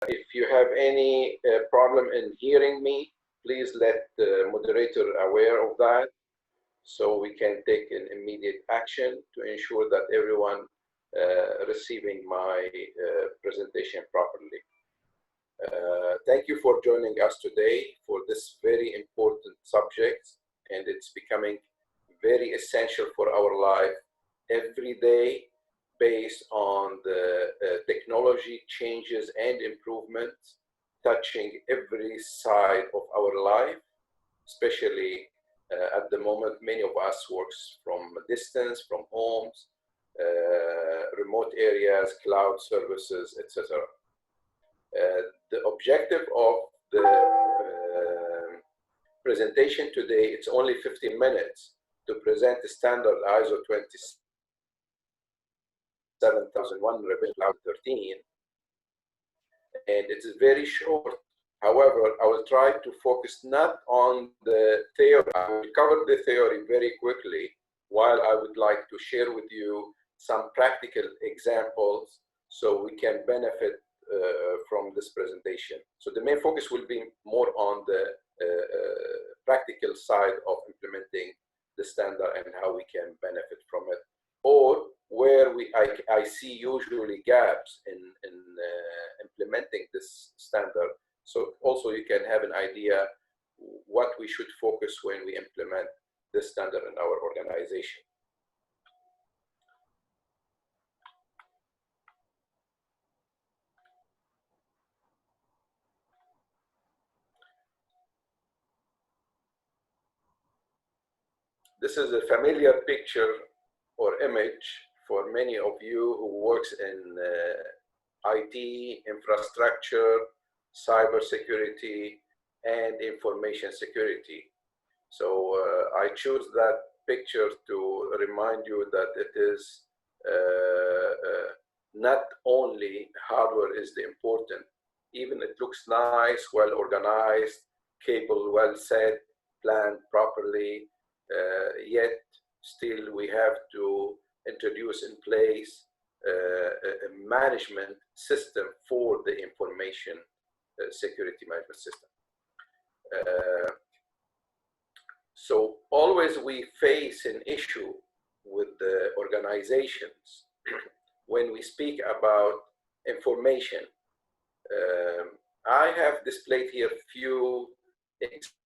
If you have any problem in hearing me, please let the moderator aware of that so we can take an immediate action to ensure that everyone receiving my presentation properly. Thank you for joining us today for this very important subject, and it's becoming very essential for our life every day based on the technology changes and improvements touching every side of our life, especially at the moment many of us works from a distance, from homes, remote areas, cloud services, etc. The objective of the presentation today, it's only 15 minutes to present the standard ISO 27001 revision 13, and it is very short. However, I will try to focus not on the theory. I will cover the theory very quickly, while I would like to share with you some practical examples so we can benefit from this presentation. So the main focus will be more on the practical side of implementing the standard and how we can benefit from it, or where I see usually gaps in implementing this standard. So also you can have an idea what we should focus when we implement this standard in our organization. This is a familiar picture or image for many of you who works in IT, infrastructure, cybersecurity, and information security. So I choose that picture to remind you that it is not only hardware is the important, even it looks nice, well organized, cable well set, planned properly, yet still we have to introduce in place a management system for the information security management system. So always we face an issue with the organizations when we speak about information. I have displayed here a few examples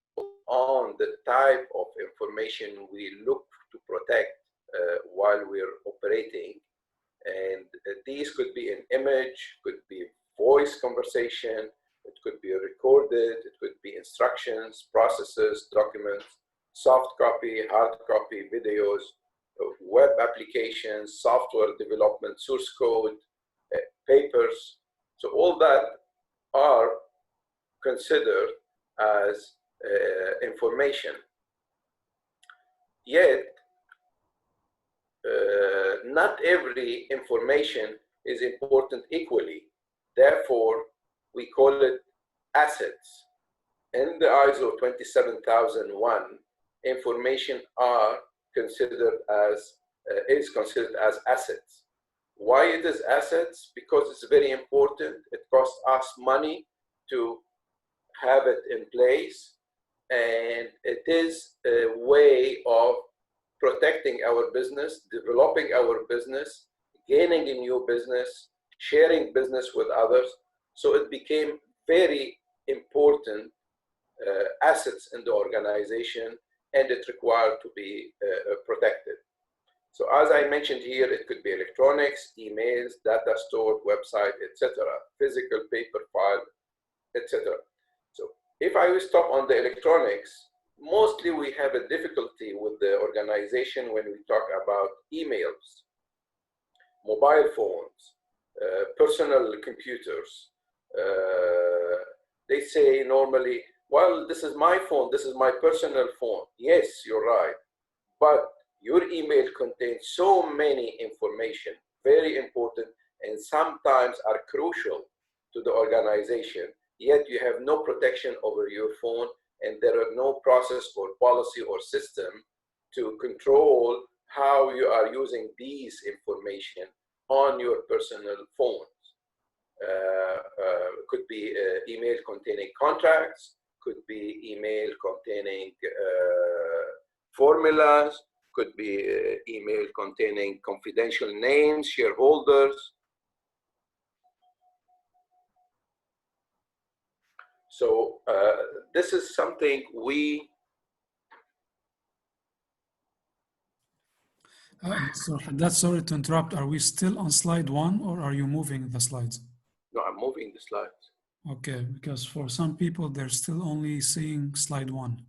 on the type of information we look to protect while we're operating. And these could be an image, could be voice conversation, it could be recorded, it could be instructions, processes, documents, soft copy, hard copy, videos, web applications, software development, source code, papers. So all that are considered as information. Yet, not every information is important equally. Therefore, we call it assets. In the ISO 27001, information are considered as is considered as assets. Why it is assets? Because it's very important. It costs us money to have it in place, and it is a way of protecting our business, developing our business, gaining a new business, sharing business with others. So it became very important assets in the organization, and it required to be protected. So as I mentioned here, it could be electronics, emails, data stored, website, etc., physical paper file, etc. So if I will stop on the electronics, mostly we have a difficulty with the organization when we talk about emails, mobile phones, personal computers. They say normally, well, this is my phone, this is my personal phone. Yes, you're right. But your email contains so many information, very important, and sometimes are crucial to the organization. Yet you have no protection over your phone, and there are no process or policy or system to control how you are using these information on your personal phones. Could be email containing contracts, could be email containing formulas, could be email containing confidential names, shareholders. So this is something we... So that's, sorry to interrupt. Are we still on slide 1 or are you moving the slides? No, I'm moving the slides. Okay, because for some people, they're still only seeing slide 1.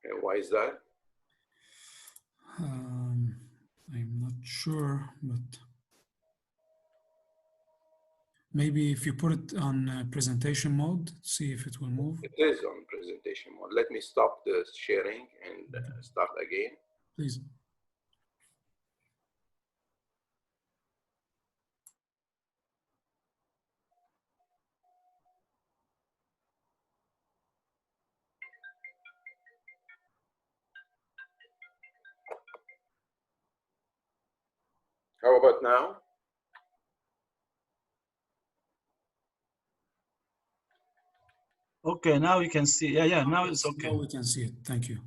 And why is that? I'm not sure, but maybe if you put it on presentation mode, see if it will move. It is on presentation mode. Let me stop the sharing and start again. Please. How about now? Okay, now you can see. Yeah, now it's okay. Now we can see it. Thank you.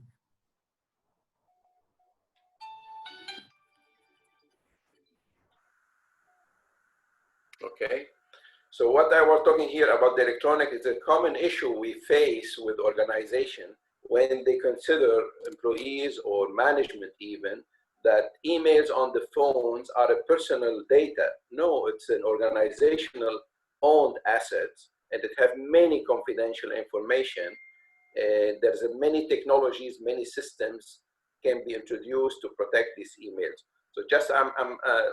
Okay. So what I was talking here about the electronic is a common issue we face with organization when they consider employees or management even that emails on the phones are a personal data. No, it's an organizational owned assets, and it have many confidential information. There's many technologies, many systems can be introduced to protect these emails. So just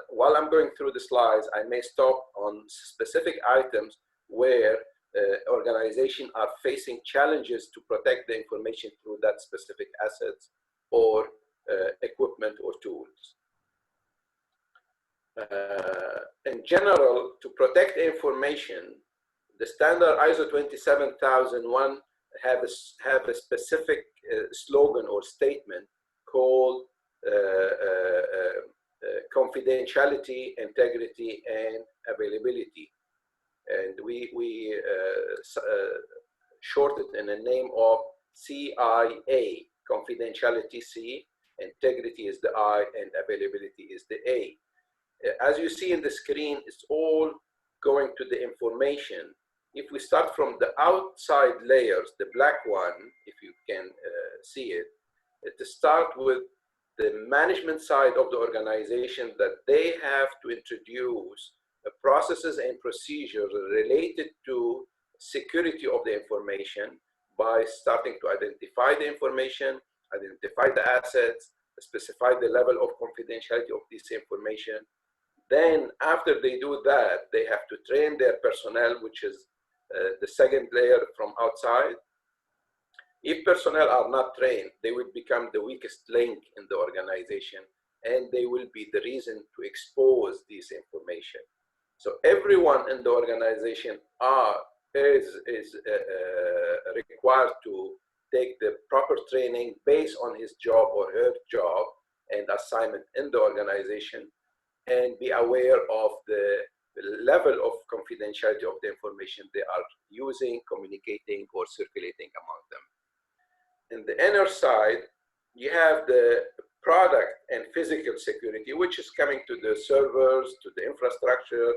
while I'm going through the slides, I may stop on specific items where organizations are facing challenges to protect the information through that specific assets or equipment or tools. In general, to protect information, the standard ISO 27001 have a specific slogan or statement called confidentiality, integrity, and availability. And we short it in the name of CIA, confidentiality C, integrity is the I, and availability is the A. As you see in the screen, it's all going to the information. If we start from the outside layers, the black one, if you can see it, to start with the management side of the organization, that they have to introduce processes and procedures related to security of the information by starting to identify the information, identify the assets, specify the level of confidentiality of this information. Then after they do that, they have to train their personnel, which is the second layer from outside. If personnel are not trained, they will become the weakest link in the organization, and they will be the reason to expose this information. So everyone in the organization is required to take the proper training based on his job or her job and assignment in the organization, and be aware of the level of confidentiality of the information they are using, communicating, or circulating among them. In the inner side, you have the product and physical security, which is coming to the servers, to the infrastructure,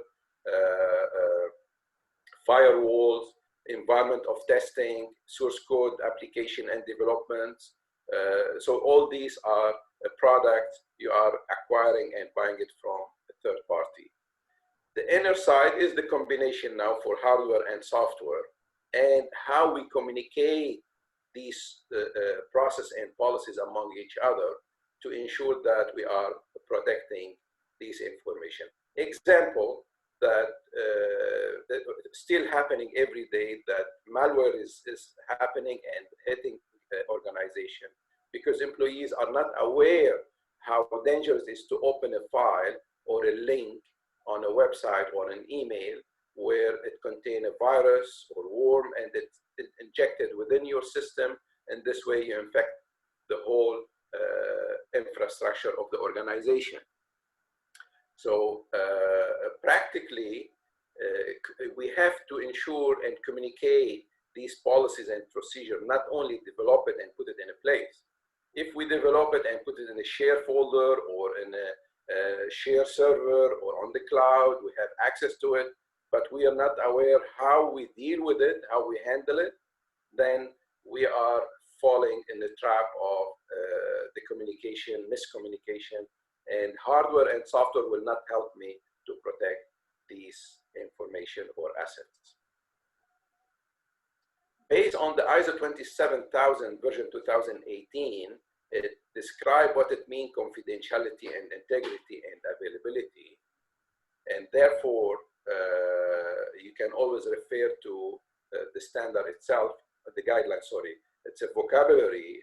firewalls, environment of testing, source code, application and development. So all these are products you are acquiring and buying it from a third party. The inner side is the combination now for hardware and software, and how we communicate these process and policies among each other to ensure that we are protecting this information. Example that still happening every day, that malware is happening and hitting organization because employees are not aware how dangerous it is to open a file or a link on a website or an email where it contains a virus or worm, and it's injected within your system, and this way you infect the whole infrastructure of the organization. So practically, we have to ensure and communicate these policies and procedures, not only develop it and put it in a place. If we develop it and put it in a share folder or in a share server or on the cloud, we have access to it, but we are not aware how we deal with it, how we handle it, then we are falling in the trap of the communication, miscommunication, and hardware and software will not help me to protect these information or assets. Based on the ISO 27000 version 2018, it describes what it means confidentiality and integrity and availability. And therefore, you can always refer to the standard itself, the guideline, sorry. It's a vocabulary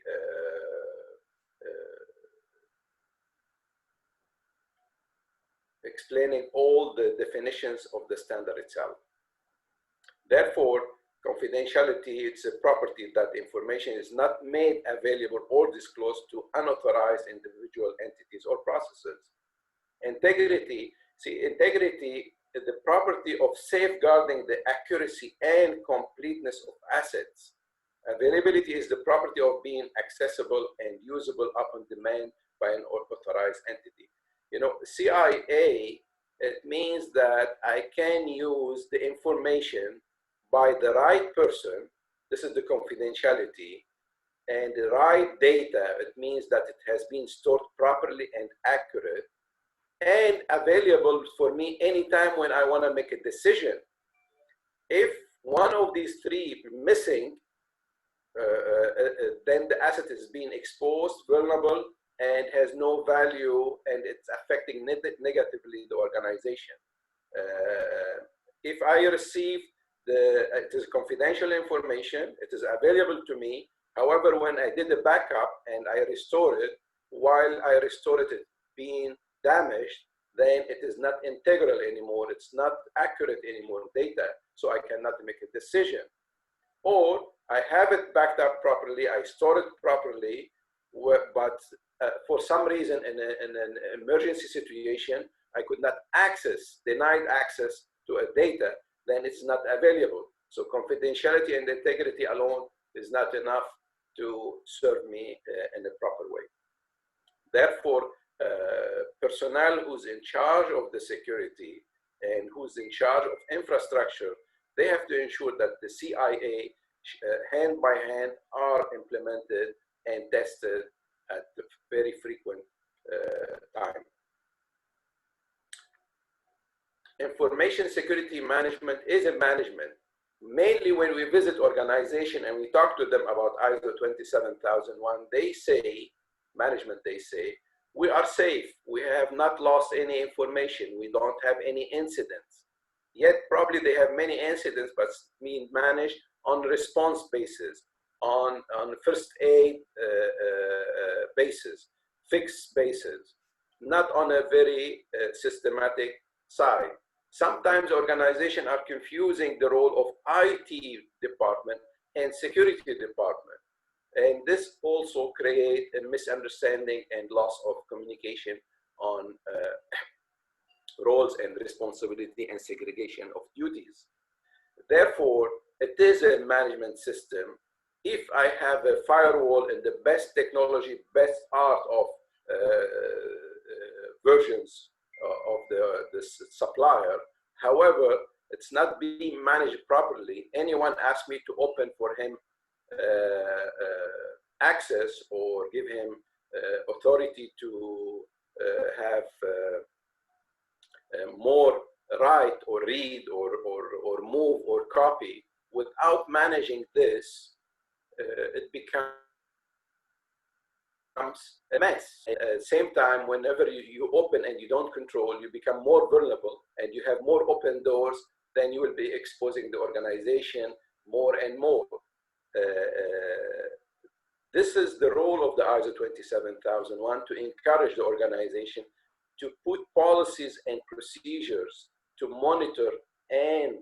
explaining all the definitions of the standard itself. Therefore, confidentiality, it's a property that information is not made available or disclosed to unauthorized individual entities or processes. Integrity, see, integrity is the property of safeguarding the accuracy and completeness of assets. Availability is the property of being accessible and usable upon demand by an authorized entity. You know, CIA, it means that I can use the information by the right person. This is the confidentiality. And the right data, it means that it has been stored properly and accurate and available for me anytime when I want to make a decision. If one of these three missing, then the asset is being exposed, vulnerable, and has no value, and it's affecting negatively the organization. If I receive it is confidential information, it is available to me. However, when I did the backup and I restore it, while I restored it being damaged, then it is not integral anymore. It's not accurate anymore data, so I cannot make a decision. Or I have it backed up properly, I store it properly, but for some reason in an emergency situation, I could not denied access to a data, then it's not available. So confidentiality and integrity alone is not enough to serve me in a proper way. Therefore, personnel who's in charge of the security and who's in charge of infrastructure, they have to ensure that the CIA hand by hand are implemented and tested at the very frequent time. Information security management is a management. Mainly when we visit organization and we talk to them about ISO 27001, they say, management, they say, we are safe. We have not lost any information. We don't have any incidents. Yet probably they have many incidents, but being managed on response basis, on first aid basis, fixed basis, not on a very systematic side. Sometimes organizations are confusing the role of IT department and security department. And this also creates a misunderstanding and loss of communication on roles and responsibility and segregation of duties. Therefore, it is a management system. If I have a firewall and the best technology, best art of versions of the supplier, however, it's not being managed properly. Anyone asks me to open for him access or give him authority to have more write or read or move or copy without managing this, it becomes a mess. At the same time, whenever you open and you don't control, you become more vulnerable and you have more open doors, then you will be exposing the organization more and more. This is the role of the ISO 27001 to encourage the organization to put policies and procedures to monitor and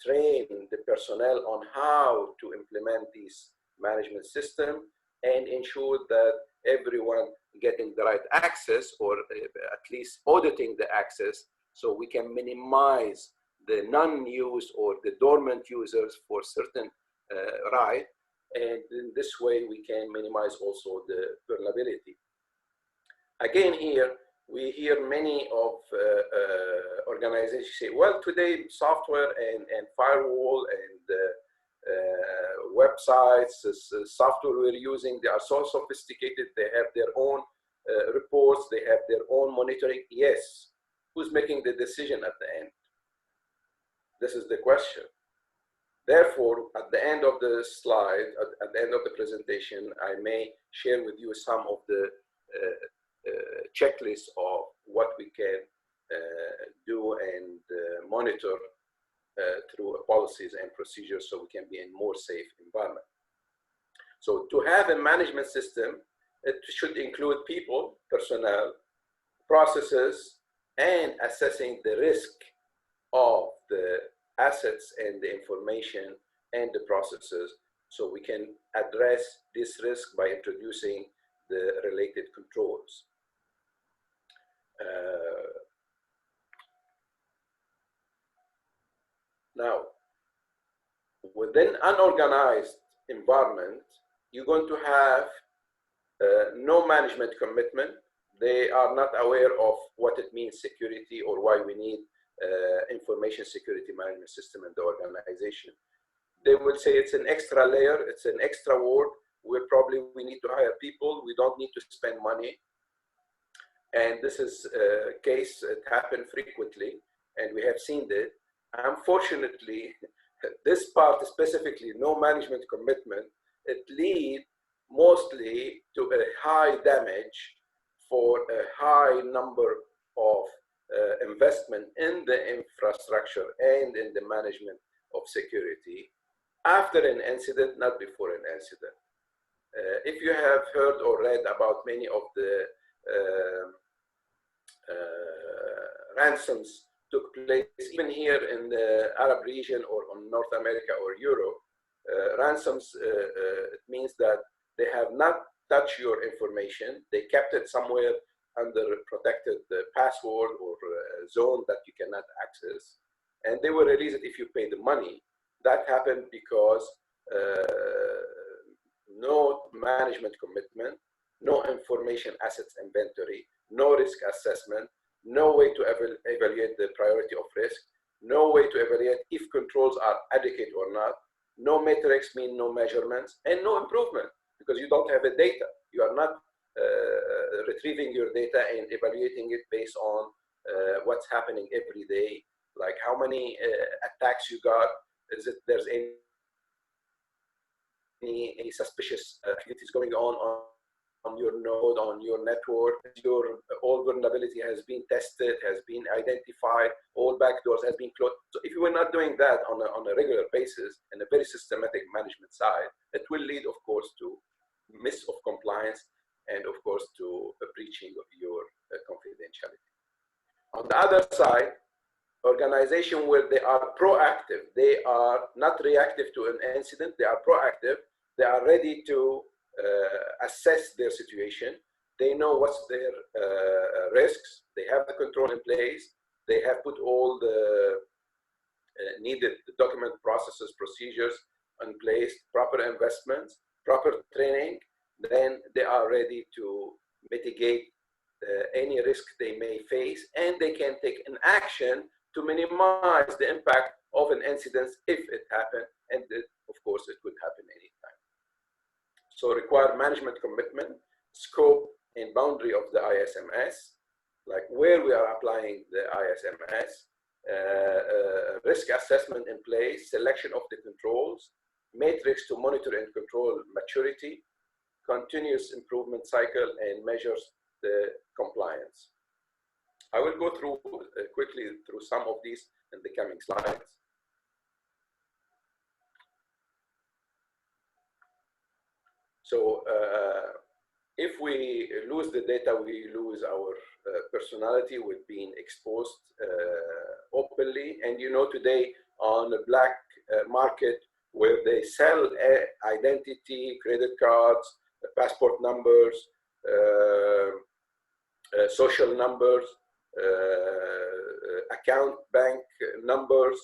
train the personnel on how to implement these management system and ensure that everyone getting the right access, or at least auditing the access, so we can minimize the non-use or the dormant users for certain right. And in this way, we can minimize also the vulnerability. Again, here, we hear many of organizations say, well, today software and firewall and websites, software we're using, they are so sophisticated, they have their own reports, they have their own monitoring. Yes, who's making the decision at the end? This is the question. Therefore, at the end of the slide, at the end of the presentation, I may share with you some of the checklists of what we can do and monitor through policies and procedures, so we can be in more safe environment. So to have a management system, it should include people, personnel, processes, and assessing the risk of the assets and the information and the processes, so we can address this risk by introducing the related controls. Now, within unorganized environment, you're going to have no management commitment. They are not aware of what it means security, or why we need information security management system in the organization. They will say it's an extra layer, it's an extra word. We need to hire people. We don't need to spend money. And this is a case that happened frequently, and we have seen that. Unfortunately, this part specifically, no management commitment, it leads mostly to a high damage for a high number of investment in the infrastructure and in the management of security after an incident, not before an incident. If you have heard or read about many of the ransoms took place, even here in the Arab region or on North America or Europe, ransoms, it means that they have not touched your information. They kept it somewhere under protected password or zone that you cannot access. And they will release it if you pay the money. That happened because no management commitment, no information assets inventory, no risk assessment, no way to evaluate the priority of risk, no way to evaluate if controls are adequate or not, no metrics mean no measurements, and no improvement, because you don't have the data. You are not retrieving your data and evaluating it based on what's happening every day, like how many attacks you got, is it there's any suspicious activities going on your node, on your network, your all vulnerability has been tested, has been identified, all backdoors has been closed. So if you were not doing that on a regular basis and a very systematic management side, it will lead, of course, to miss of compliance and, of course, to a breaching of your confidentiality. On the other side, organization where they are proactive, they are not reactive to an incident, they are proactive, they are ready to assess their situation. They know what's their risks. They have the control in place. They have put all the needed document processes, procedures in place, proper investments, proper training. Then they are ready to mitigate any risk they may face, and they can take an action to minimize the impact of an incident if it happened, and of course it could happen anytime. So require management commitment, scope and boundary of the ISMS, like where we are applying the ISMS, risk assessment in place, selection of the controls, matrix to monitor and control maturity, continuous improvement cycle, and measures the compliance. I will go through quickly through some of these in the coming slides. So if we lose the data, we lose our personality with being exposed openly. And you know, today on the black market where they sell identity, credit cards, passport numbers, social numbers, account bank numbers.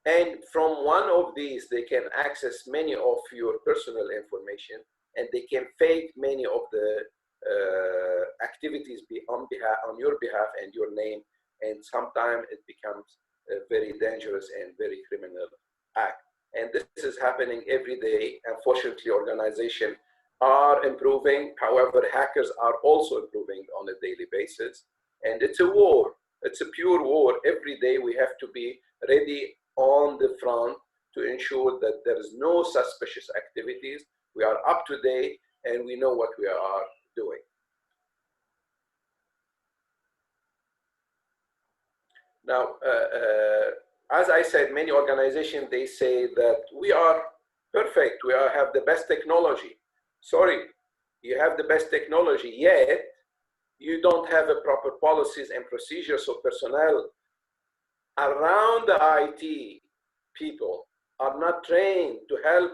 And from one of these, they can access many of your personal information, and they can fake many of the activities on your behalf and your name. And sometimes it becomes a very dangerous and very criminal act. And this is happening every day. Unfortunately, organizations are improving. However, hackers are also improving on a daily basis. And it's a war. It's a pure war. Every day we have to be ready on the front to ensure that there is no suspicious activities. We are up to date and we know what we are doing. Now, as I said, many organizations, they say that we are perfect, we have the best technology. Sorry, you have the best technology, yet you don't have a proper policies and procedures, so personnel around the IT people are not trained to help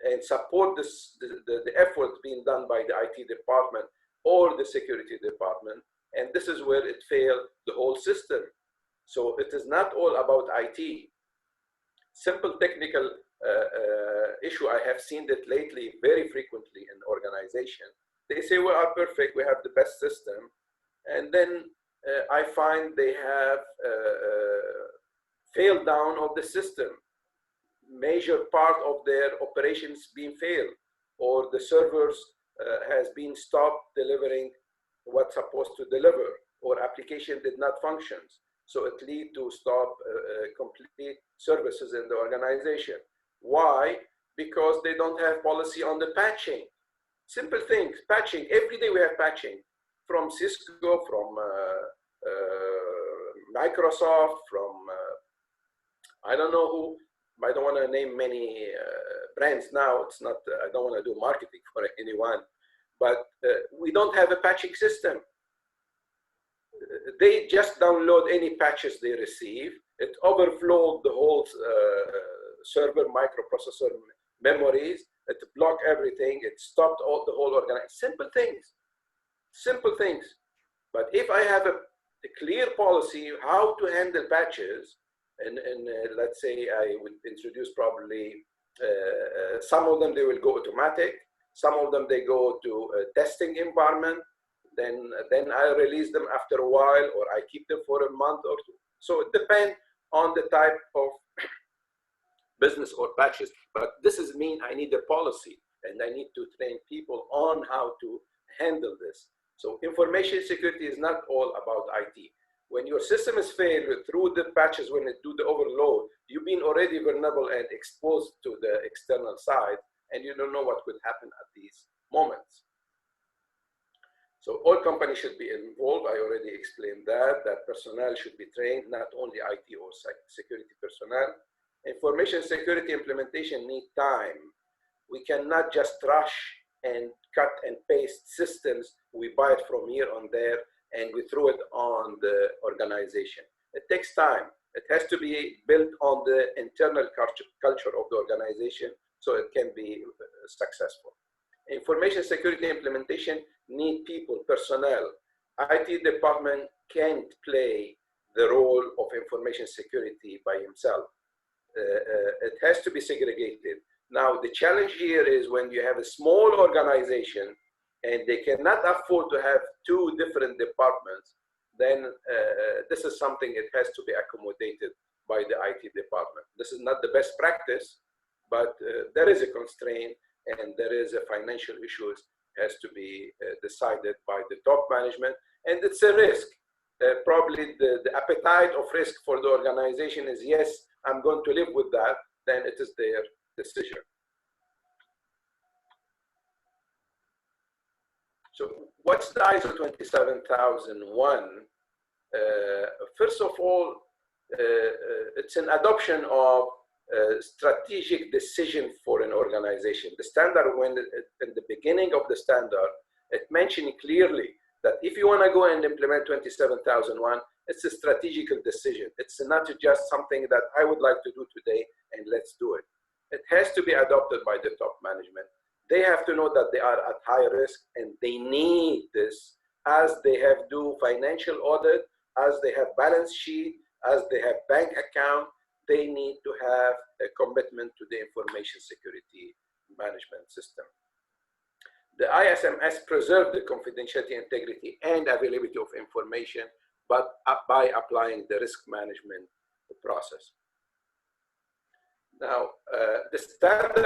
and support the effort being done by the IT department or the security department. And this is where it failed the whole system. So it is not all about IT. Simple technical issue, I have seen that lately very frequently in organizations. They say we are perfect, we have the best system. And then I find they have failed down of the system. Major part of their operations being failed, or the servers has been stopped delivering what's supposed to deliver, or application did not function. So it lead to stop complete services in the organization. Why? Because they don't have policy on the patching. Simple things, patching. Every day we have patching from Cisco, from Microsoft, from I don't know who. I don't want to name many brands now. It's not. I don't want to do marketing for anyone, but we don't have a patching system. They just download any patches they receive. It overflowed the whole server microprocessor memories. It blocked everything. It stopped all the whole organization. Simple things, simple things. But if I have a clear policy how to handle patches, and let's say I would introduce probably some of them, they will go automatic. Some of them, they go to a testing environment. Then I release them after a while, or I keep them for a month or two. So it depends on the type of business or patches. But this is mean I need a policy, and I need to train people on how to handle this. So information security is not all about IT. When your system is failed through the patches, when it do the overload, you've been already vulnerable and exposed to the external side, and you don't know what could happen at these moments. So all companies should be involved. I already explained that personnel should be trained, not only IT or security personnel. Information security implementation need time. We cannot just rush and cut and paste systems. We buy it from here on there, and we throw it on the organization. It takes time. It has to be built on the internal culture of the organization so it can be successful. Information security implementation need people, personnel. IT department can't play the role of information security by himself. It has to be segregated. Now, the challenge here is when you have a small organization and they cannot afford to have two different departments, then this is something that has to be accommodated by the IT department. This is not the best practice, but there is a constraint and there is a financial issues has to be decided by the top management, and it's a risk. Probably the appetite of risk for the organization is, yes, I'm going to live with that, then it is their decision. So what's the ISO 27001? First of all, it's an adoption of strategic decision for an organization. The standard, when in the beginning of the standard, it mentioned clearly that if you want to go and implement 27001, it's a strategical decision. It's not just something that I would like to do today and let's do it. It has to be adopted by the top management. they have to know that they are at high risk and they need this as they have do financial audit, as they have balance sheet, as they have bank account. They need to have a commitment to the information security management system. The ISMS preserves the confidentiality, integrity, and availability of information, but by applying the risk management process. Now, the standard,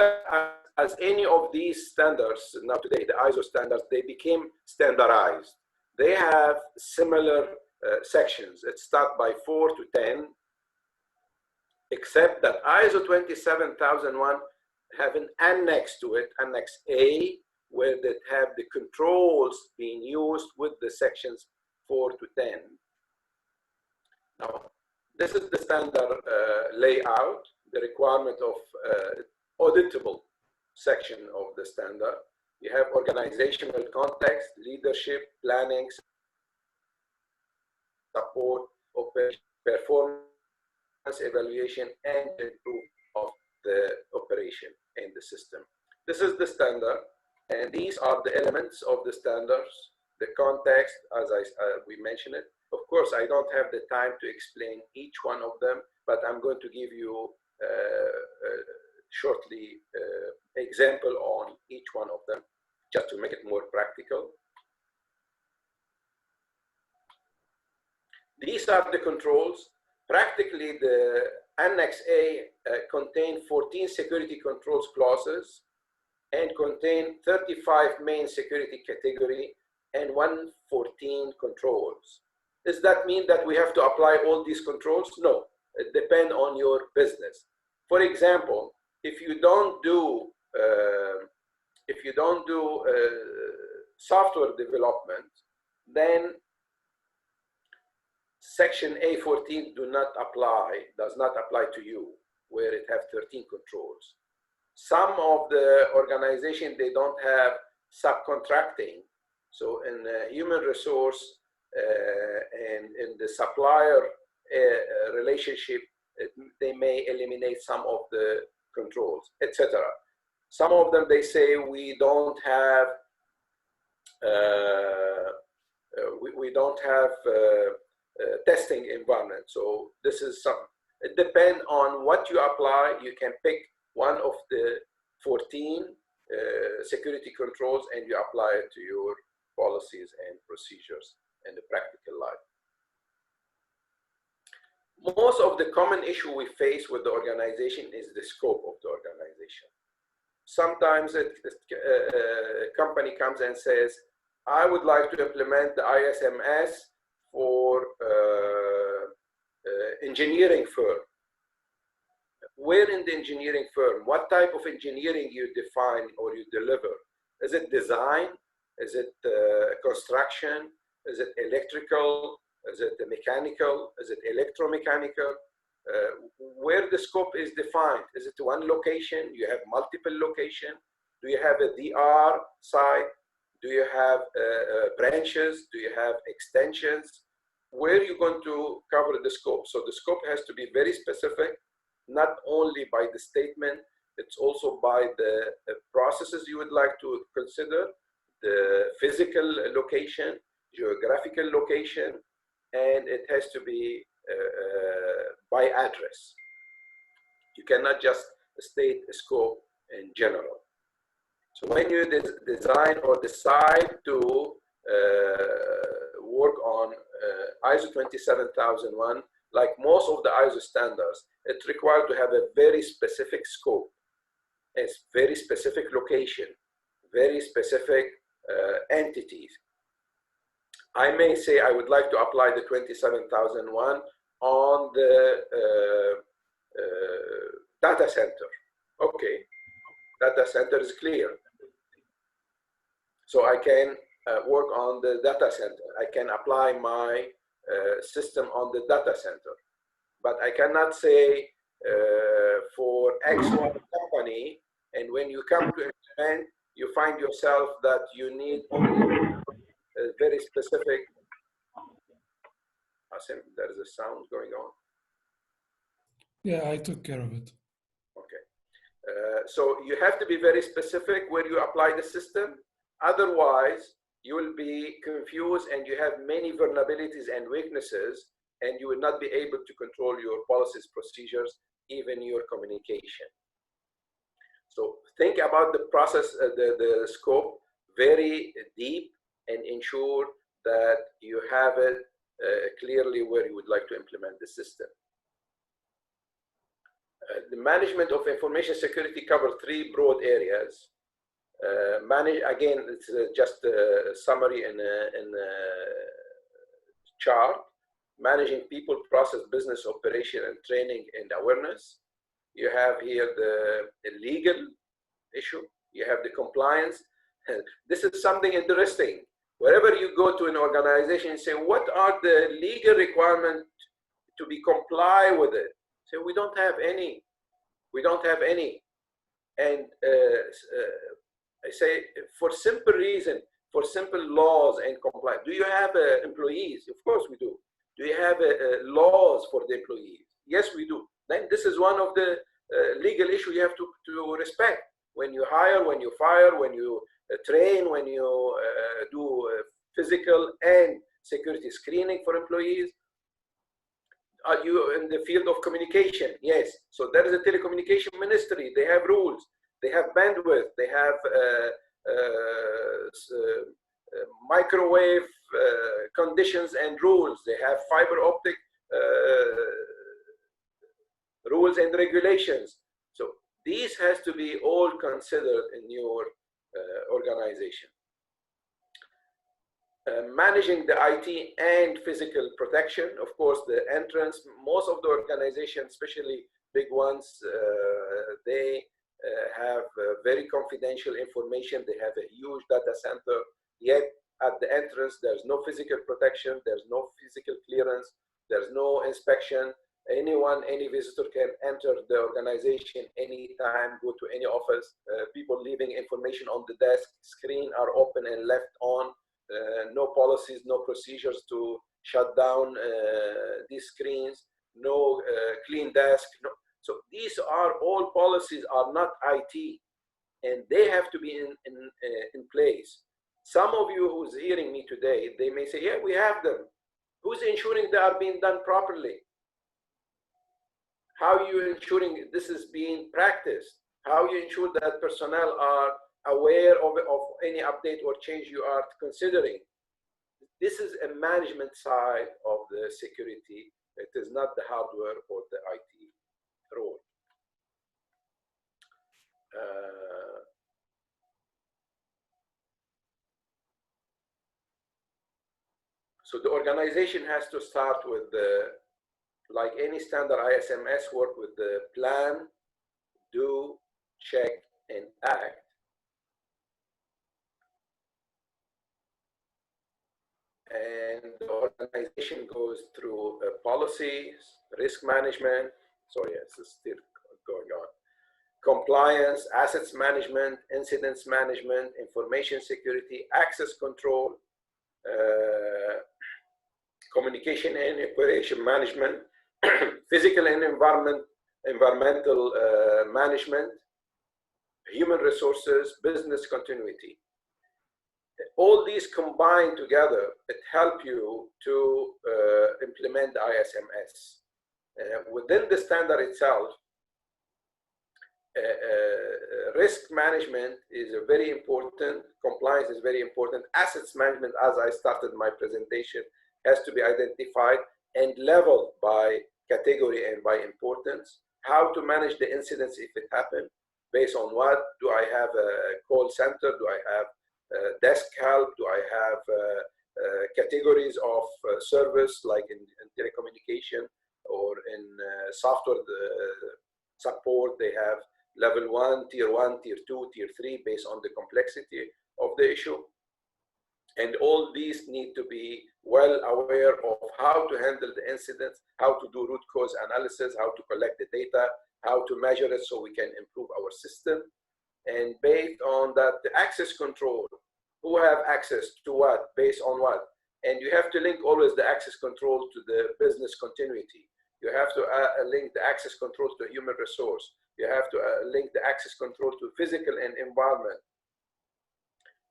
as any of these standards now today, the ISO standards, they became standardized. They have similar sections. It starts by 4 to 10, except that ISO 27001 have an annex to it, Annex A, where they have the controls being used with the sections 4 to 10. Now, this is the standard layout, the requirement of auditable section of the standard. You have organizational context, leadership, planning, support, performance evaluation, and improve of the operation in the system. This is the standard, and these are the elements of the standards. The context, as we mentioned it. Of course, I don't have the time to explain each one of them, but I'm going to give you shortly example on each one of them, just to make it more practical. These are the controls. Practically, the Annex A contains 14 security controls clauses and contain 35 main security category and 114 controls. Does that mean that we have to apply all these controls? No, it depends on your business. For example, if you don't do software development, then Section A14 does not apply to you, where it have 13 controls. Some of the organizations, they don't have subcontracting. So in human resource and in the supplier relationship, they may eliminate some of the controls, etc. Some of them, they say we don't have testing environment. So this is some. It depends on what you apply. You can pick one of the 14 security controls and you apply it to your policies and procedures in the practical life. Most of the common issue we face with the organization is the scope of the organization. Sometimes a company comes and says, I would like to implement the ISMS for engineering firm. Where in the engineering firm? What type of engineering you define or you deliver? Is it design? Is it construction? Is it electrical? Is it mechanical? Is it electromechanical? Where the scope is defined? Is it one location? You have multiple locations? Do you have a DR site? Do you have branches? Do you have extensions? Where are you going to cover the scope? So the scope has to be very specific, not only by the statement, it's also by the processes you would like to consider, the physical location, geographical location, and it has to be by address. You cannot just state a scope in general. So when you design or decide to work on ISO 27001, like most of the ISO standards, it's required to have a very specific scope, a very specific location, very specific entities. I may say I would like to apply the 27001 on the data center. Okay, data center is clear. So I can work on the data center. I can apply my system on the data center. But I cannot say for X1 company, and when you come to implement, you find yourself that you need only a very specific. Asim, there is a sound going on. Yeah, I took care of it. Okay. So you have to be very specific where you apply the system. Otherwise, you will be confused and you have many vulnerabilities and weaknesses, and you will not be able to control your policies, procedures, even your communication. So think about the process, the scope very deep, and ensure that you have it clearly where you would like to implement the system. The management of information security covers 3 broad areas. Again, it's just a summary in a chart. Managing people, process, business, operation, and training and awareness. You have here the legal issue. You have the compliance. This is something interesting. Wherever you go to an organization and say, what are the legal requirements to be comply with it? So we don't have any. We don't have any. And I say, for simple reason, for simple laws and compliance. Do you have employees? Of course we do. Do you have laws for the employees? Yes, we do. Then this is one of the legal issues you have to respect. When you hire, when you fire, when you train, when you do physical and security screening for employees. Are you in the field of communication? Yes. So there is a telecommunication ministry. They have rules. They have bandwidth. They have microwave conditions and rules. They have fiber optic rules and regulations. So these has to be all considered in your organization. Managing the IT and physical protection. Of course, the entrance, most of the organizations, especially big ones, they have very confidential information. They have a huge data center, yet at the entrance, there's no physical protection, there's no physical clearance, there's no inspection. Anyone, any visitor can enter the organization anytime, go to any office. People leaving information on the desk, screen are open and left on. No policies, no procedures to shut down these screens, no clean desk. No. So these are all policies are not IT, and they have to be in place. Some of you who's hearing me today, they may say, yeah, we have them. Who's ensuring they are being done properly? How are you ensuring this is being practiced? How you ensure that personnel are aware of any update or change you are considering? This is a management side of the security. It is not the hardware or the IT role. So the organization has to start with the, like any standard ISMS, work with the plan, do, check, and act. And the organization goes through policies, risk management, sorry, it's still going on, compliance, assets management, incidents management, information security, access control, communication and operation management, physical and environmental management, human resources, business continuity. All these combined together, it help you to implement the ISMS. Within the standard itself, risk management is very important, compliance is very important, assets management, as I started my presentation, has to be identified and leveled by category and by importance. How to manage the incidents if it happened, based on what? Do I have a call center? Do I have desk help? Do I have categories of service, like in telecommunication or in software support? They have level 1, tier 2, tier 3, based on the complexity of the issue. And all these need to be well aware of how to handle the incidents, how to do root cause analysis, how to collect the data, how to measure it so we can improve our system. And based on that, the access control, who have access to what, based on what. And you have to link always the access control to the business continuity. You have to link the access control to human resource. You have to link the access control to physical and environment.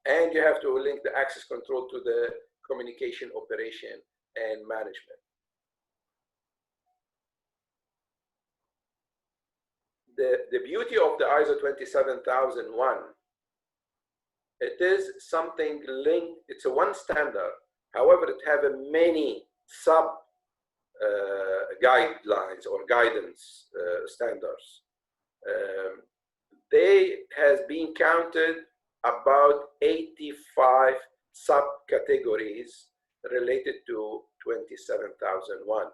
And you have to link the access control to the communication, operation, and management. The beauty of the ISO 27001, it is something linked, it's a one standard. However, it has many sub guidelines or guidance standards. They has been counted about 85 subcategories related to 27001.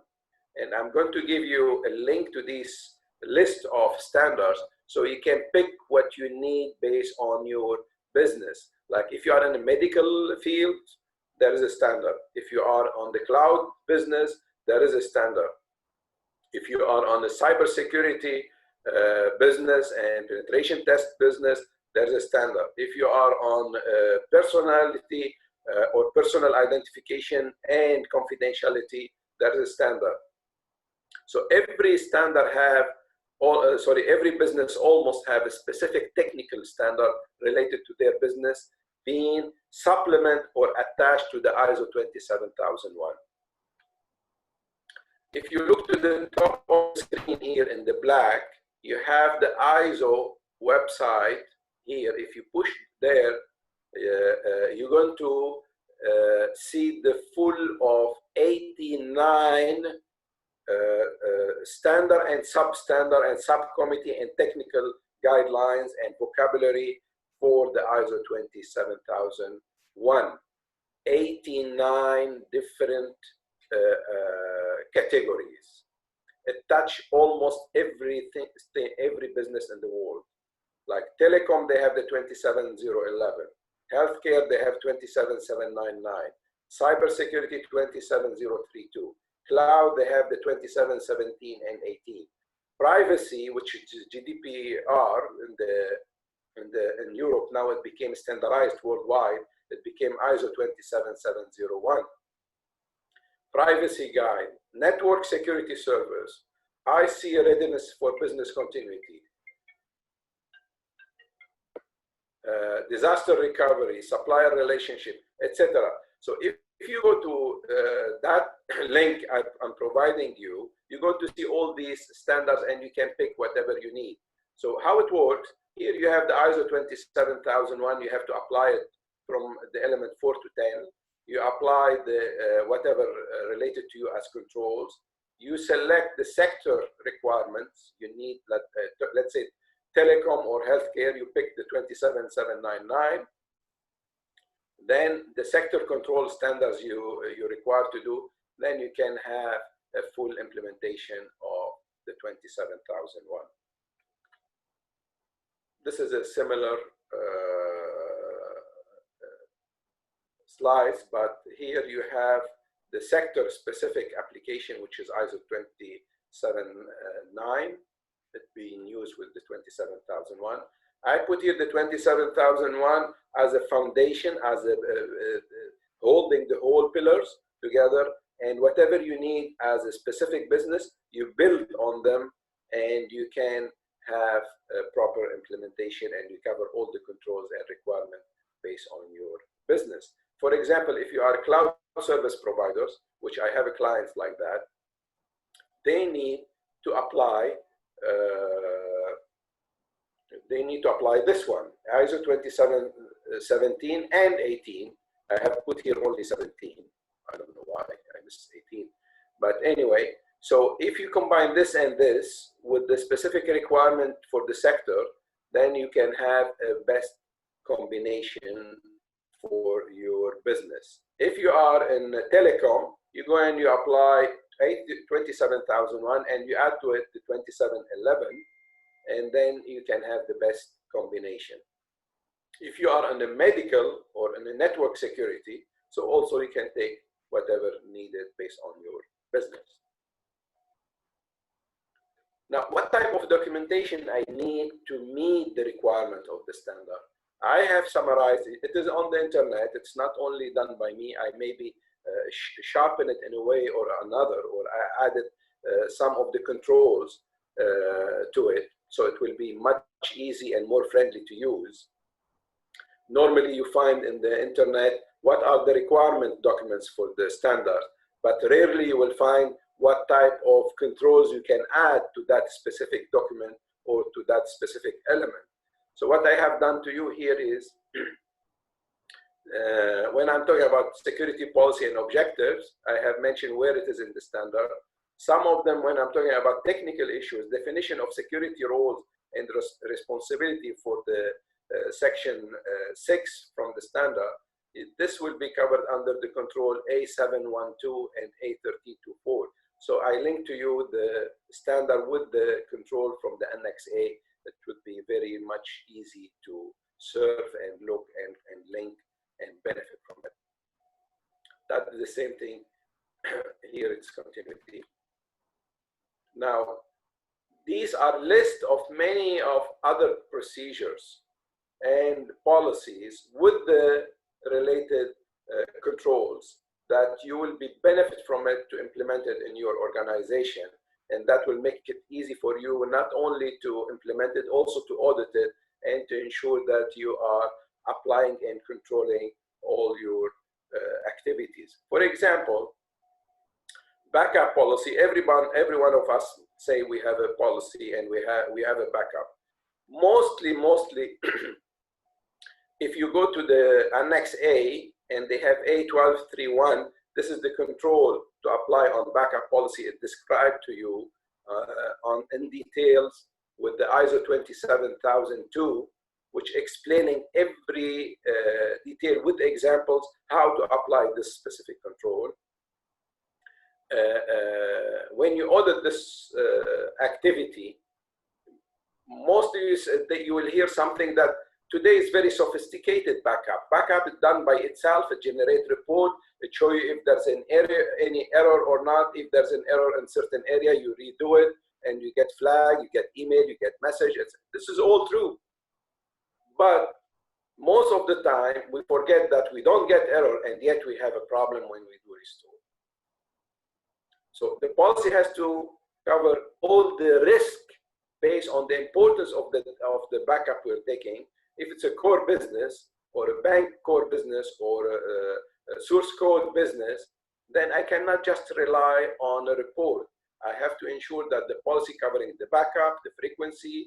And I'm going to give you a link to this list of standards so you can pick what you need based on your business. Like if you are in a medical field, there is a standard. If you are on the cloud business, there is a standard. If you are on the cybersecurity business and penetration test business, there's a standard. If you are on personality or personal identification and confidentiality, there is a standard. So every standard have, every business almost have a specific technical standard related to their business being supplement or attached to the ISO 27001. If you look to the top of the screen here in the black, you have the ISO website here. If you push there, you're going to see the full of 89 standard and substandard and subcommittee and technical guidelines and vocabulary for the ISO 27001. 89 different categories. It touch almost everything, every business in the world. Like telecom, they have the 27011. Healthcare, they have 27799. Cybersecurity, 27032. Cloud, they have the 2717 and 18. Privacy, which is GDPR in Europe, now it became standardized worldwide. It became ISO 27701. Privacy guide, network security servers, IC readiness for business continuity, disaster recovery, supplier relationship, etc. So if you go to that link I'm providing you, you're going to see all these standards and you can pick whatever you need. So how it works, here you have the ISO 27001, you have to apply it from the element 4 to 10. You apply the whatever related to you as controls. You select the sector requirements you need, let's say telecom or healthcare, you pick the 27799. Then the sector control standards you're required to do, then you can have a full implementation of the 27001. This is a similar slides, but here you have the sector specific application, which is ISO 27009. It's being used with the 27001. I put here the 27001 as a foundation, as a holding the whole pillars together, and whatever you need as a specific business, you build on them, and you can have a proper implementation, and you cover all the controls and requirements based on your business. For example, if you are cloud service providers, which I have a clients like that, they need to apply this one, ISO 2717 and 18. I have put here only 17. I don't know why I missed 18. But anyway, so if you combine this and this with the specific requirement for the sector, then you can have a best combination for your business. If you are in telecom, you go and you apply 27001 and you add to it the 2711, and then you can have the best combination. If you are in the medical or in the network security, so also you can take whatever needed based on your business. Now, what type of documentation I need to meet the requirement of the standard? I have summarized it. It is on the internet. It's not only done by me. I maybe sharpen it in a way or another, or I added some of the controls to it. so it will be much easy and more friendly to use. Normally you find in the internet what are the requirement documents for the standard, but rarely you will find what type of controls you can add to that specific document or to that specific element. So what I have done to you here is, when I'm talking about security policy and objectives, I have mentioned where it is in the standard. Some of them, when I'm talking about technical issues, definition of security roles and responsibility for the section 6 from the standard, this will be covered under the control A712 and A1324. So I link to you the standard with the control from the Annex A. That would be very much easy to serve and look and link and benefit from it. That's the same thing here, it's continuity. Now, these are lists of many of other procedures and policies with the related controls that you will be benefit from it to implement it in your organization. And that will make it easy for you not only to implement it, also to audit it and to ensure that you are applying and controlling all your activities. For example, backup policy, every one of us say we have a policy and we have a backup. Mostly, if you go to the Annex A and they have A1231, this is the control to apply on backup policy. It described to you in details with the ISO 27002, which explaining every detail with examples how to apply this specific control. When you audit this activity, mostly you will hear something that today is very sophisticated backup. Backup is done by itself. It generates report. It shows you if there's an error, any error or not. If there's an error in certain area, you redo it and you get flag, you get email, you get message. This is all true. But most of the time, we forget that we don't get error, and yet we have a problem when we do restore. So the policy has to cover all the risk based on the importance of the backup we're taking. If it's a core business or a bank core business or a source code business, then I cannot just rely on a report. I have to ensure that the policy covering the backup, the frequency,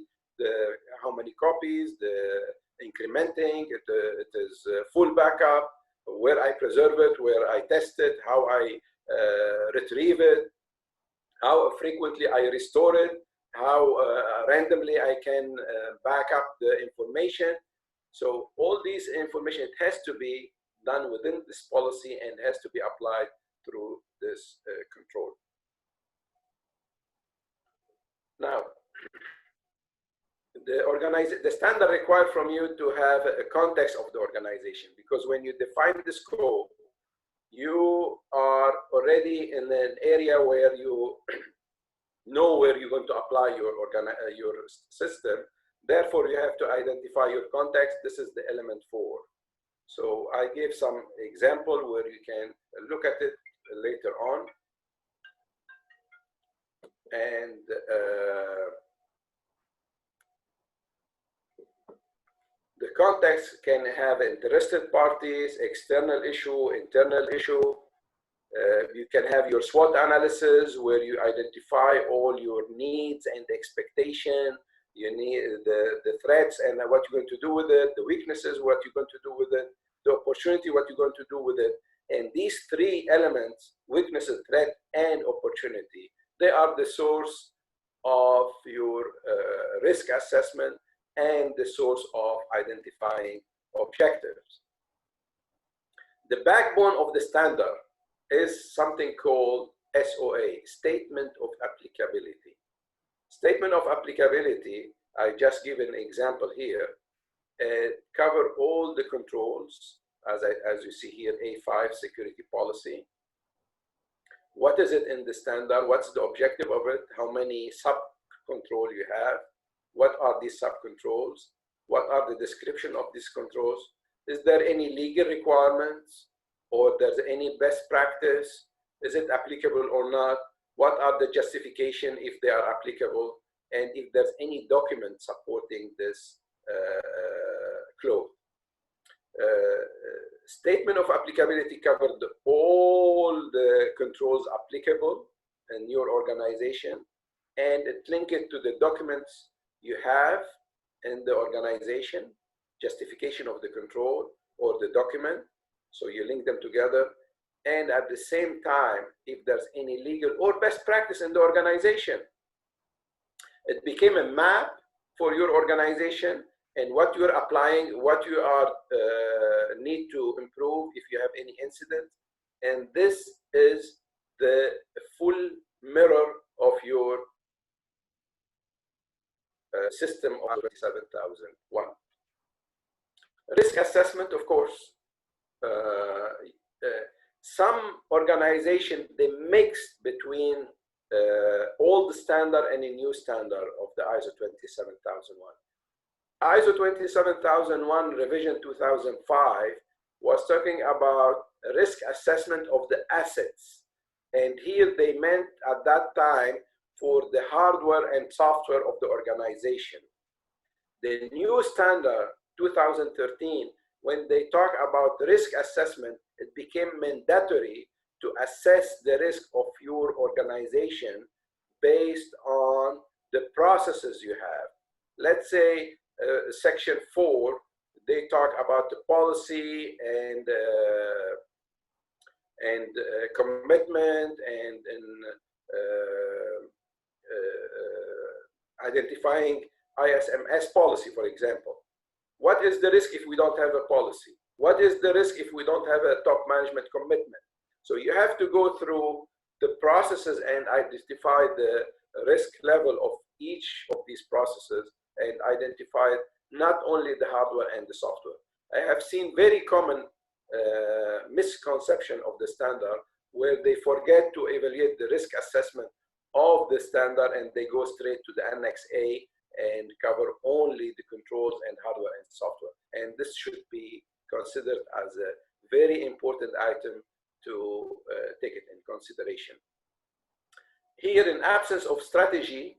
how many copies, the incrementing, it is full backup, where I preserve it, where I test it, how I retrieve it, how frequently I restore it, how randomly I can back up the information. So all these information, it has to be done within this policy and has to be applied through this control. Now, the standard required from you to have a context of the organization, because when you define the scope, you are already in an area where you know where you're going to apply your system. Therefore, you have to identify your context. This is the element 4. So I gave some example where you can look at it later on. And the context can have interested parties, external issue, internal issue. You can have your SWOT analysis where you identify all your needs and expectation. You need the threats and what you're going to do with it, the weaknesses, what you're going to do with it, the opportunity, what you're going to do with it. And these 3 elements, weaknesses, threat, and opportunity, they are the source of your risk assessment and the source of identifying objectives. The backbone of the standard is something called SOA, Statement of Applicability. Statement of Applicability, I just give an example here, cover all the controls, as you see here, A5, security policy. What is it in the standard? What's the objective of it? How many sub-control you have? What are these sub-controls? What are the description of these controls? Is there any legal requirements or there's any best practice? Is it applicable or not? What are the justification if they are applicable? and if there's any document supporting this clause. Statement of applicability covered all the controls applicable in your organization, and it linked it to the documents you have in the organization, justification of the control or the document, so you link them together. And at the same time, if there's any legal or best practice in the organization, it became a map for your organization and what you're applying, what you are need to improve if you have any incident. And this is the full mirror of your system of 27001. Risk assessment, of course. Some organization, they mixed between old standard and a new standard of the ISO 27001. ISO 27001 revision 2005 was talking about risk assessment of the assets. And here they meant at that time for the hardware and software of the organization. The new standard 2013, when they talk about risk assessment, it became mandatory to assess the risk of your organization based on the processes you have. Let's say section 4, they talk about the policy and commitment and identifying ISMS policy, for example. What is the risk if we don't have a policy? What is the risk if we don't have a top management commitment? So you have to go through the processes and identify the risk level of each of these processes and identify not only the hardware and the software. I have seen very common misconception of the standard where they forget to evaluate the risk assessment of the standard and they go straight to the Annex A and cover only the controls and hardware and software. And this should be considered as a very important item to take it in consideration. Here, in absence of strategy,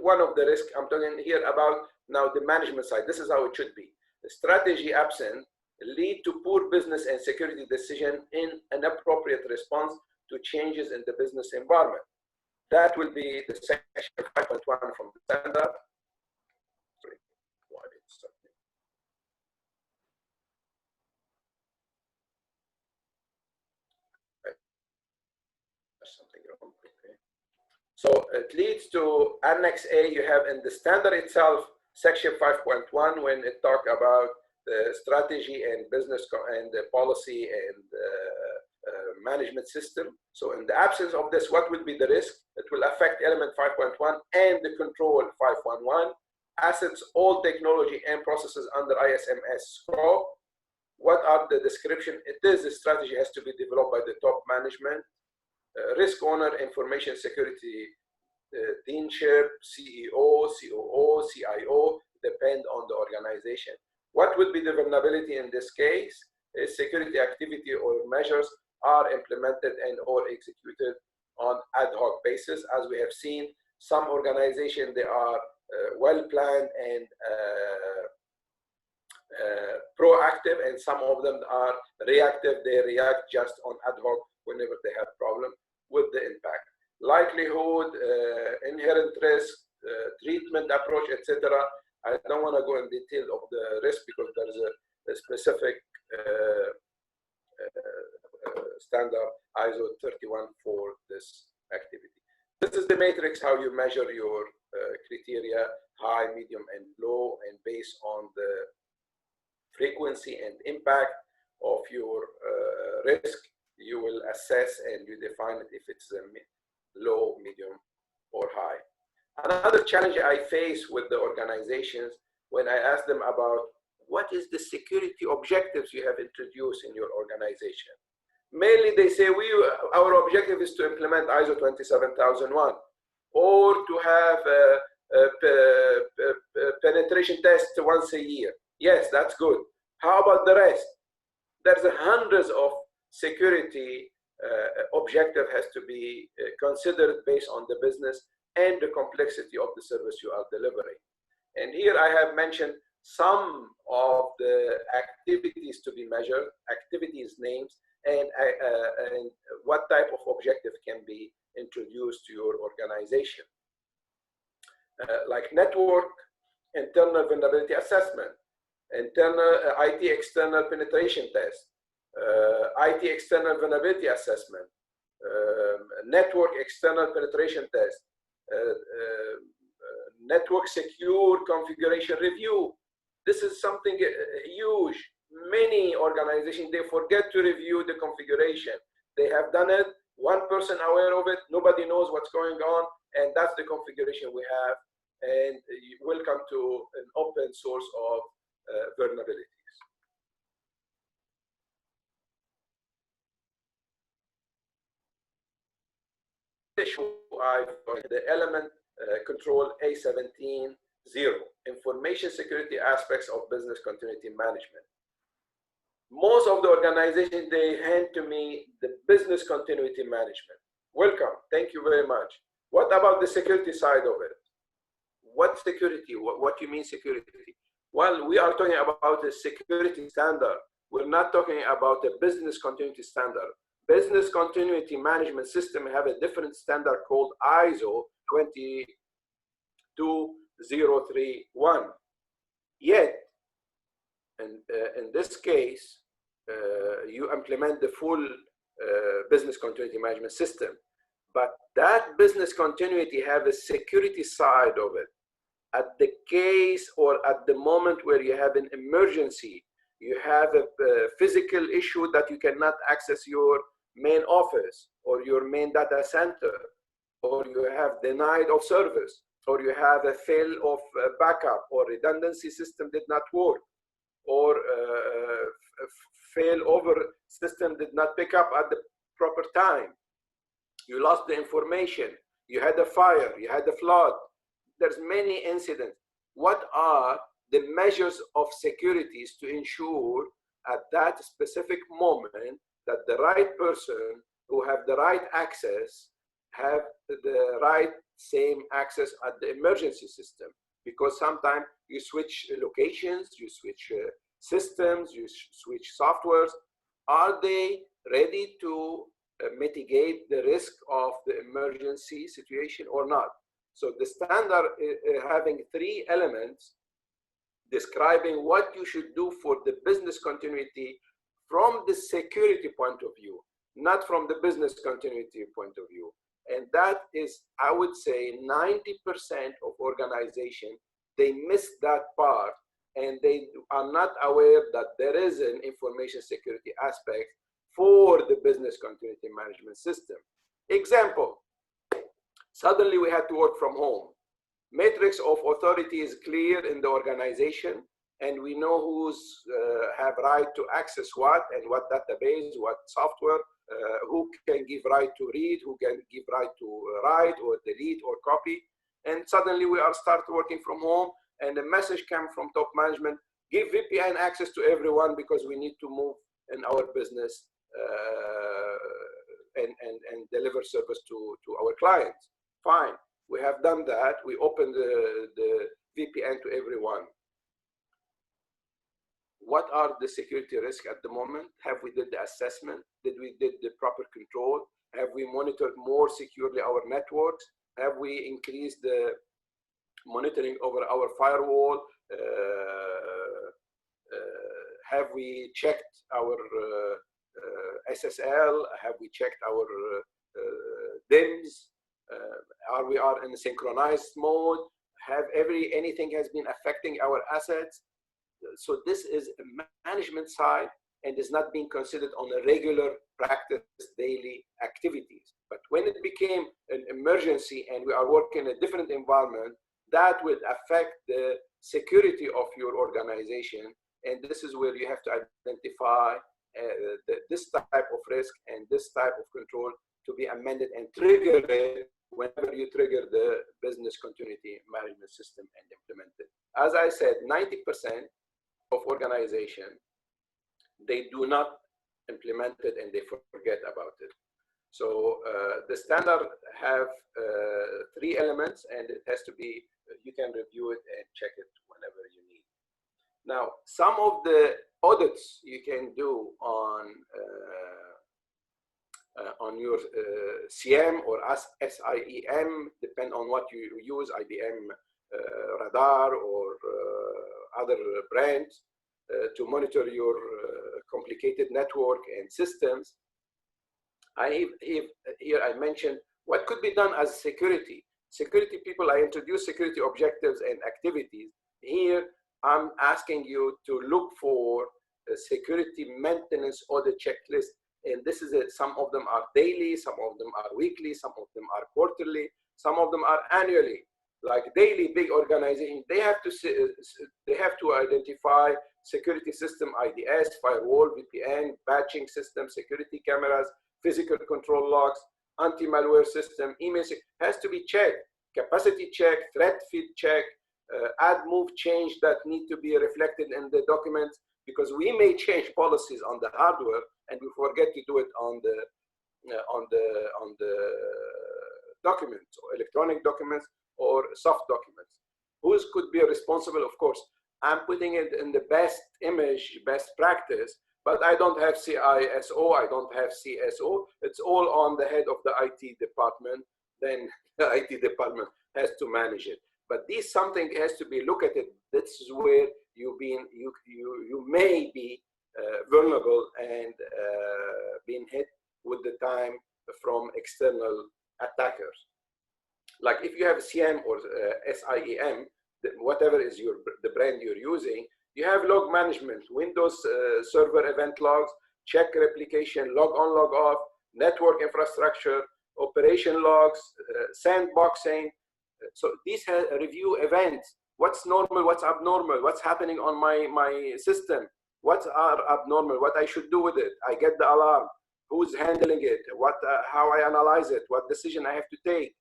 one of the risks I'm talking here about now the management side, this is how it should be. The strategy absent lead to poor business and security decision in an appropriate response to changes in the business environment. That will be the section 5.1 from the standard. Sorry, why it's something. There's something wrong. Okay. So it leads to Annex A. You have in the standard itself, section 5.1, when it talks about the strategy and business and the policy and management system. So in the absence of this, what will be the risk? It will affect element 5.1 and the control 5.1, assets, all technology and processes under ISMS scope. What are the description? It is the strategy has to be developed by the top management. Risk owner, information security, deanship, CEO, COO, CIO, depend on the organization. What would be the vulnerability in this case? Is security activity or measures are implemented and or executed on ad hoc basis. As we have seen, some organizations, they are well planned and proactive, and some of them are reactive. They react just on ad hoc whenever they have problem with the impact. Likelihood, inherent risk, treatment approach, etc. I don't want to go in detail of the risk because there is a specific standard ISO 31 for this activity. This is the matrix how you measure your criteria, high, medium, and low, and based on the frequency and impact of your risk, you will assess and you define it if it's low, medium, or high. Another challenge I face with the organizations when I ask them about what is the security objectives you have introduced in your organization. Mainly they say, our objective is to implement ISO 27001 or to have a penetration test once a year. Yes, that's good. How about the rest? There's hundreds of security objective has to be considered based on the business and the complexity of the service you are delivering. And here I have mentioned some of the activities to be measured, activities names, and what type of objective can be introduced to your organization. Like network, internal vulnerability assessment, internal IT external penetration test, IT external vulnerability assessment, network external penetration test, network secure configuration review. This is something huge. Many organizations, they forget to review the configuration. They have done it, one person aware of it, nobody knows what's going on, and that's the configuration we have. And welcome to an open source of vulnerabilities. The element control A17-0, information security aspects of business continuity management. Most of the organizations, they hand to me the business continuity management. Welcome, thank you very much. What about the security side of it? What security? What do you mean security? Well, we are talking about a security standard. We're not talking about a business continuity standard. Business continuity management system have a different standard called ISO 22031. Yet, in this case, you implement the full business continuity management system. But that business continuity have a security side of it. At the case or at the moment where you have an emergency, you have a physical issue that you cannot access your main office or your main data center, or you have denied of service, or you have a fail of backup, or redundancy system did not work, or fail over system did not pick up at the proper time. You lost the information, you had a fire, you had a flood. There's many incidents. What are the measures of securities to ensure at that specific moment that the right person who have the right access have the right same access at the emergency system? Because sometimes you switch locations, you switch systems, you switch softwares. Are they ready to mitigate the risk of the emergency situation or not? So the standard having 3 elements describing what you should do for the business continuity from the security point of view, not from the business continuity point of view. And that is, I would say, 90% of organizations, they miss that part, and they are not aware that there is an information security aspect for the business continuity management system. Example, suddenly we had to work from home. Matrix of authority is clear in the organization, and we know who's have right to access what and what database, what software, who can give right to read, who can give right to write or delete or copy. And suddenly we are start working from home, and the message came from top management, give VPN access to everyone because we need to move in our business and deliver service to our clients. Fine, we have done that. We opened the VPN to everyone. What are the security risks at the moment? Have we did the assessment? Did we did the proper control? Have we monitored more securely our networks? Have we increased the monitoring over our firewall? Have we checked our SSL? Have we checked our DIMS? Are we in synchronized mode? Have anything has been affecting our assets? So this is a management side and is not being considered on a regular practice daily activities. But when it became an emergency and we are working in a different environment, that will affect the security of your organization. And this is where you have to identify this type of risk and this type of control to be amended and trigger it whenever you trigger the business continuity management system and implement it. As I said, 90% of organizations, they do not implement it and they forget about it. So the standard have 3 elements, and it has to be, you can review it and check it whenever you need. Now, some of the audits you can do on your CM or SIEM, depend on what you use, IBM Radar or other brands, to monitor your complicated network and systems. Here I mentioned what could be done as security. Security people, I introduce security objectives and activities. Here, I'm asking you to look for a security maintenance audit checklist. And this is it. Some of them are daily, some of them are weekly, some of them are quarterly, some of them are annually. Like daily, big organizations, they have to identify security system, IDS, firewall, VPN, batching system, security cameras, physical control logs, anti-malware system, email has to be checked, capacity check, threat feed check, add, move, change that need to be reflected in the documents, because we may change policies on the hardware and we forget to do it on the documents, or electronic documents or soft documents. Who could be responsible? Of course, I'm putting it in the best image, best practice, but I don't have CISO, I don't have CSO. It's all on the head of the IT department. Then the IT department has to manage it. But this something has to be looked at it. This is where you may be vulnerable and being hit with the time from external attackers. Like if you have CM or SIEM, whatever is the brand you're using, you have log management, Windows server event logs, check replication, log on, log off, network infrastructure, operation logs, sandboxing. So these review events. What's normal, what's abnormal, what's happening on my system, what are abnormal, what I should do with it. I get the alarm, who's handling it, how I analyze it, what decision I have to take.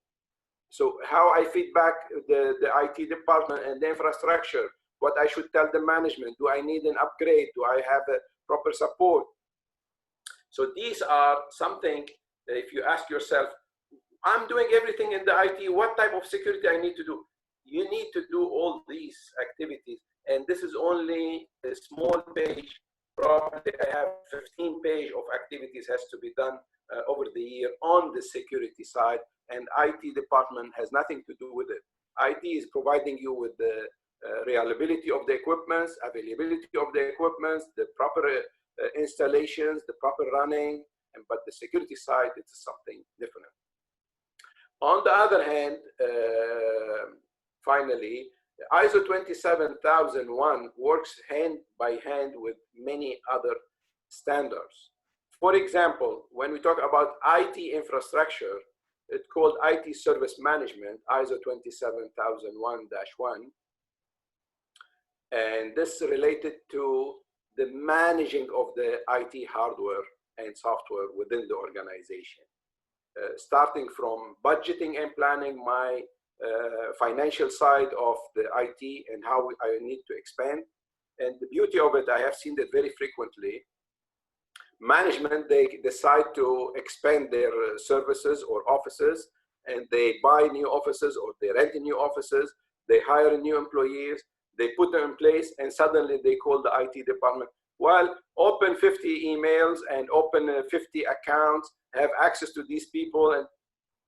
So how I feedback the IT department and the infrastructure, what I should tell the management, do I need an upgrade, do I have a proper support? So these are something that if you ask yourself, I'm doing everything in the IT, what type of security I need to do? You need to do all these activities. And this is only a small page. Probably I have 15 pages of activities has to be done over the year on the security side, and IT department has nothing to do with it. IT is providing you with the reliability of the equipment, availability of the equipment, the proper installations, the proper running, but the security side, it's something different. On the other hand, finally, ISO 27001 works hand by hand with many other standards. For example, when we talk about IT infrastructure, it's called IT service management, ISO 27001-1. And this is related to the managing of the IT hardware and software within the organization. Starting from budgeting and planning, my financial side of the IT and how I need to expand. And the beauty of it, I have seen that very frequently. Management, they decide to expand their services or offices, and they buy new offices or they rent new offices, they hire new employees, they put them in place, and suddenly they call the IT department. Well, open 50 emails and open 50 accounts, have access to these people, and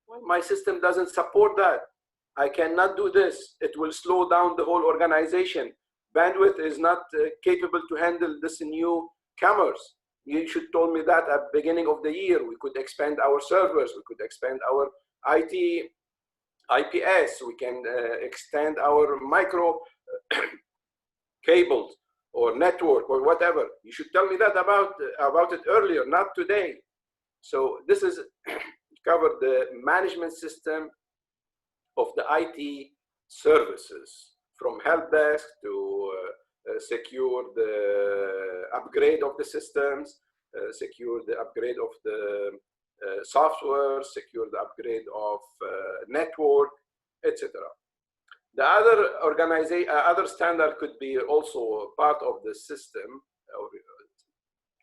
well, my system doesn't support that. I cannot do this. It will slow down the whole organization. Bandwidth is not capable to handle this newcomers. You should told me that at the beginning of the year. We could expand our servers. We could expand our IT, IPS. We can extend our micro cables or network or whatever. You should tell me that about it earlier, not today. So this is covered the management system of the IT services, from help desk to secure the upgrade of the systems, secure the upgrade of the software, secure the upgrade of network, etc. The other standard could be also part of the system, or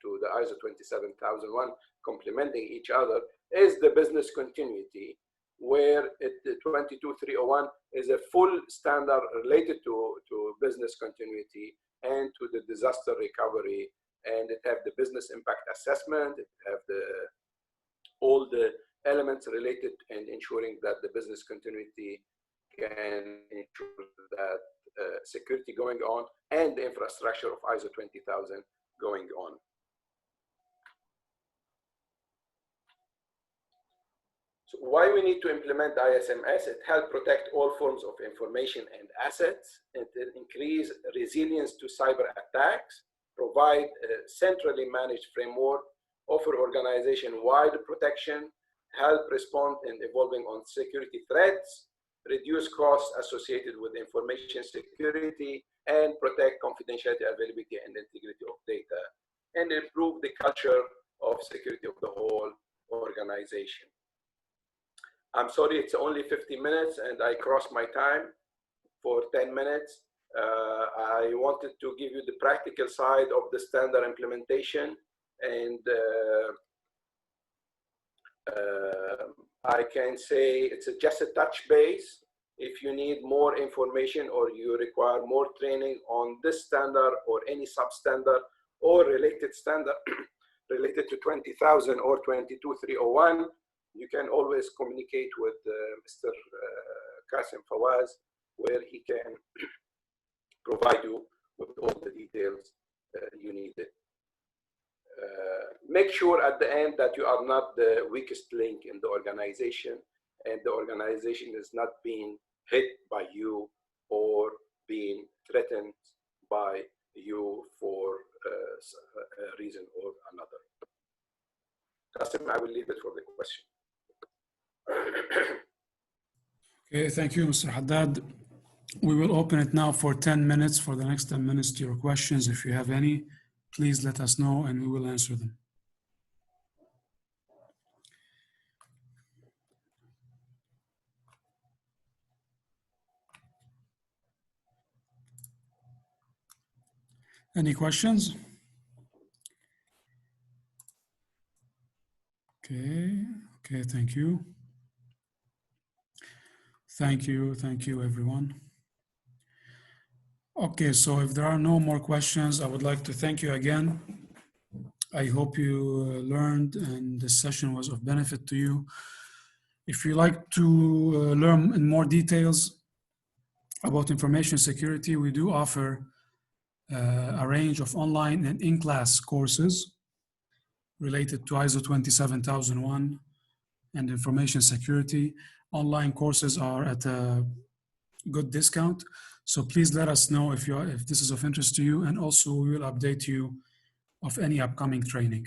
to the ISO 27001, complementing each other, is the business continuity, where the 22301 is a full standard related to business continuity and to the disaster recovery, and it have the business impact assessment, it have all the elements related and ensuring that the business continuity can ensure that security going on and the infrastructure of ISO 20000 going on. So why we need to implement ISMS? It helps protect all forms of information and assets. It increase resilience to cyber attacks, provide a centrally managed framework, offer organization-wide protection, help respond in evolving on security threats, reduce costs associated with information security, and protect confidentiality, availability, and integrity of data, and improve the culture of security of the whole organization. I'm sorry, it's only 50 minutes and I crossed my time for 10 minutes. I wanted to give you the practical side of the standard implementation, and I can say it's just a touch base. If you need more information or you require more training on this standard or any substandard or related standard related to 20,000 or 22301, you can always communicate with Mr. Qasim Fawaz, where he can provide you with all the details you needed. Make sure at the end that you are not the weakest link in the organization, and the organization is not being hit by you or being threatened by you for a reason or another. Qasim, I will leave it for the question. Okay, thank you, Mr. Haddad. We will open it now for 10 minutes, for the next 10 minutes to your questions. If you have any, please let us know and we will answer them. Any questions? Okay, thank you. Thank you, everyone. Okay, so if there are no more questions, I would like to thank you again. I hope you learned and this session was of benefit to you. If you like to learn in more details about information security, we do offer a range of online and in-class courses related to ISO 27001 and information security. Online courses are at a good discount. So please let us know if this is of interest to you, and also we will update you of any upcoming training.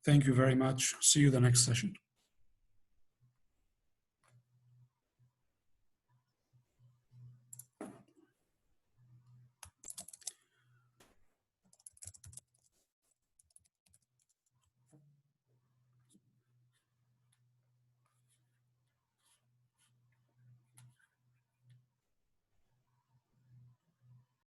Thank you very much. See you the next session.